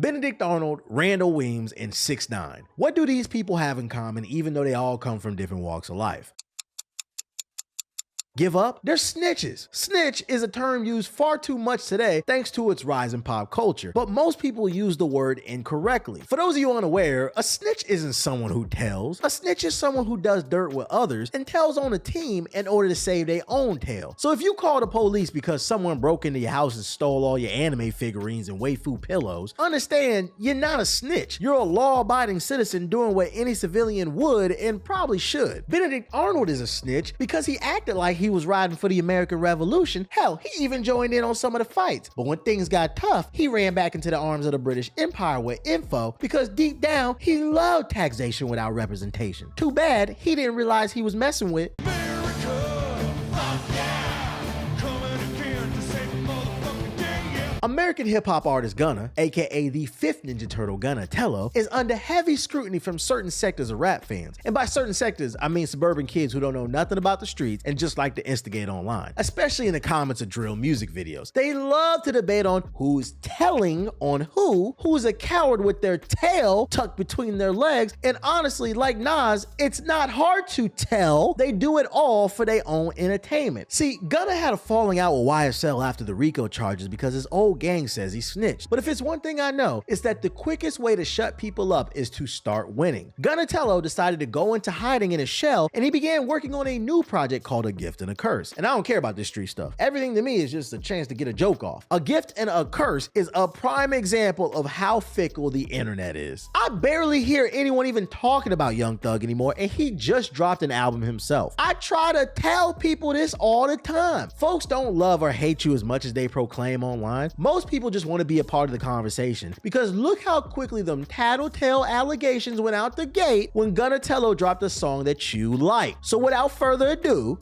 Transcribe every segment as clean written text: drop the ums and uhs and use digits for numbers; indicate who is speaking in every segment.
Speaker 1: Benedict Arnold, Randall Weems, and 6ix9ine. What do these people have in common even though they all come from different walks of life? Give up? They're snitches. Snitch is a term used far too much today thanks to its rise in pop culture, but most people use the word incorrectly. For those of you unaware, a snitch isn't someone who tells. A snitch is someone who does dirt with others and tells on a team in order to save their own tail. So if you call the police because someone broke into your house and stole all your anime figurines and waifu pillows, understand you're not a snitch. You're a law-abiding citizen doing what any civilian would and probably should. Benedict Arnold is a snitch because he acted like he was riding for the American Revolution. Hell, he even joined in on some of the fights. But when things got tough, he ran back into the arms of the British Empire with info because deep down, he loved taxation without representation. Too bad he didn't realize he was messing with American hip-hop artist Gunna, aka the fifth Ninja Turtle Gunna, is under heavy scrutiny from certain sectors of rap fans. And by certain sectors, I mean suburban kids who don't know nothing about the streets and just like to instigate online, especially in the comments of drill music videos. They love to debate on who's telling on who's a coward with their tail tucked between their legs, and honestly, like Nas, it's not hard to tell. They do it all for their own entertainment. See, Gunna had a falling out with YSL after the RICO charges because his old gang says he snitched. But if it's one thing I know, it's that the quickest way to shut people up is to start winning. Gunna decided to go into hiding in a shell, and he began working on a new project called A Gift and a Curse. And I don't care about this street stuff. Everything to me is just a chance to get a joke off. A Gift and a Curse is a prime example of how fickle the internet is. I barely hear anyone even talking about Young Thug anymore, and he just dropped an album himself. I try to tell people this all the time. Folks don't love or hate you as much as they proclaim online. Most people just want to be a part of the conversation because look how quickly them tattletale allegations went out the gate when Gunna dropped a song that you like. So without further ado,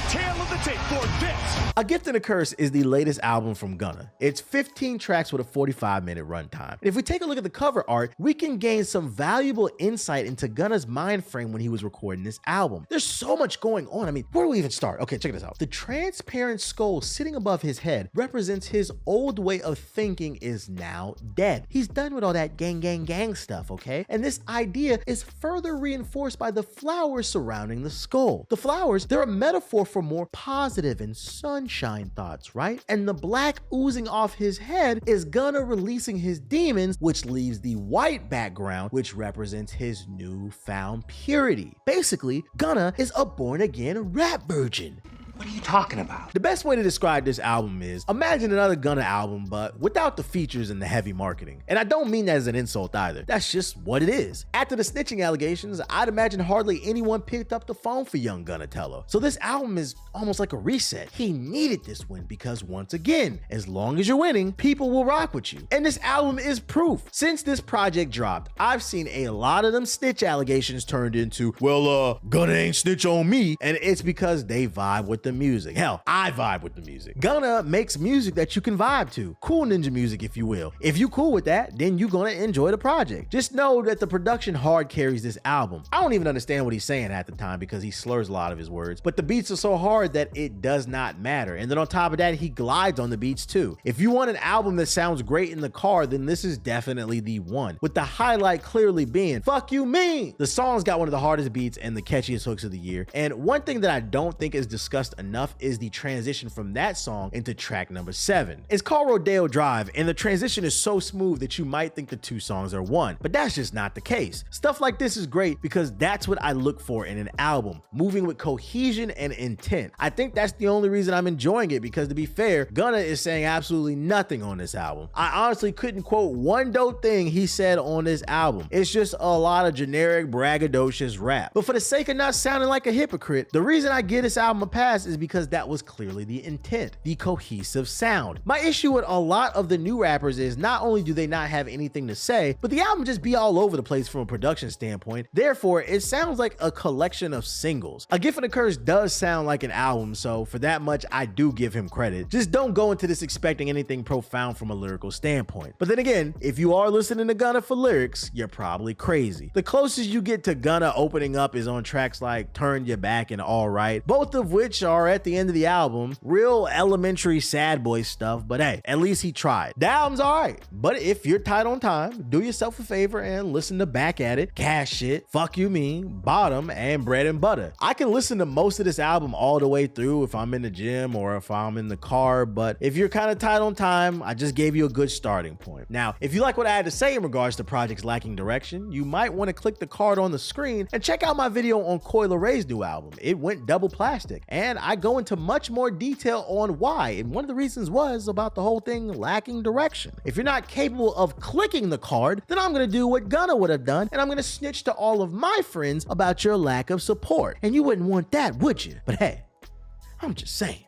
Speaker 1: tale of the tape for this. A Gift and a Curse is the latest album from Gunna. It's 15 tracks with a 45-minute runtime. If we take a look at the cover art, we can gain some valuable insight into Gunna's mind frame when he was recording this album. There's so much going on. I mean, where do we even start? Okay, check this out. The transparent skull sitting above his head represents his old way of thinking is now dead. He's done with all that gang stuff, okay? And this idea is further reinforced by the flowers surrounding the skull. The flowers, they're a metaphor for more positive and sunshine thoughts, right? And the black oozing off his head is Gunna releasing his demons, which leaves the white background, which represents his newfound purity. Basically, Gunna is a born-again rap virgin.
Speaker 2: What are you talking about?
Speaker 1: The best way to describe this album is, imagine another Gunna album, but without the features and the heavy marketing. And I don't mean that as an insult either. That's just what it is. After the snitching allegations, I'd imagine hardly anyone picked up the phone for young Gunna. So this album is almost like a reset. He needed this win because once again, as long as you're winning, people will rock with you. And this album is proof. Since this project dropped, I've seen a lot of them snitch allegations turned into, well, Gunna ain't snitch on me. And it's because they vibe with the music. Hell, I vibe with the music. Gunna makes music that you can vibe to. Cool ninja music, if you will. If you cool with that, then you're gonna enjoy the project. Just know that the production hard carries this album. I don't even understand what he's saying at the time because he slurs a lot of his words, but the beats are so hard that it does not matter. And then on top of that, he glides on the beats too. If you want an album that sounds great in the car, then this is definitely the one, with the highlight clearly being "Fuck You Mean." The song's got one of the hardest beats and the catchiest hooks of the year. And one thing that I don't think is discussed enough is the transition from that song into track number 7. It's called Rodeo Drive, and the transition is so smooth that you might think the two songs are one, but that's just not the case. Stuff like this is great because that's what I look for in an album, moving with cohesion and intent. I think that's the only reason I'm enjoying it because, to be fair, Gunna is saying absolutely nothing on this album. I honestly couldn't quote one dope thing he said on this album. It's just a lot of generic braggadocious rap. But for the sake of not sounding like a hypocrite, the reason I give this album a pass is because that was clearly the intent, the cohesive sound. My issue with a lot of the new rappers is not only do they not have anything to say, but the album just be all over the place from a production standpoint. Therefore, it sounds like a collection of singles. A Gift and a Curse does sound like an album, so for that much, I do give him credit. Just don't go into this expecting anything profound from a lyrical standpoint. But then again, if you are listening to Gunna for lyrics, you're probably crazy. The closest you get to Gunna opening up is on tracks like Turn Your Back and All Right, both of which are are at the end of the album. Real elementary sad boy stuff, but hey, at least he tried. The album's alright, but if you're tight on time, do yourself a favor and listen to Back at It, Cash Shit, Fuck You Mean, Bottom, and Bread and Butter. I can listen to most of this album all the way through if I'm in the gym or if I'm in the car, but if you're kind of tight on time, I just gave you a good starting point. Now, if you like what I had to say in regards to projects lacking direction, you might want to click the card on the screen and check out my video on Coi Leray's new album. It went double plastic, and I go into much more detail on why, and one of the reasons was about the whole thing lacking direction. If you're not capable of clicking the card, then I'm gonna do what Gunna would have done, and I'm gonna snitch to all of my friends about your lack of support. And you wouldn't want that, would you? But hey, I'm just saying.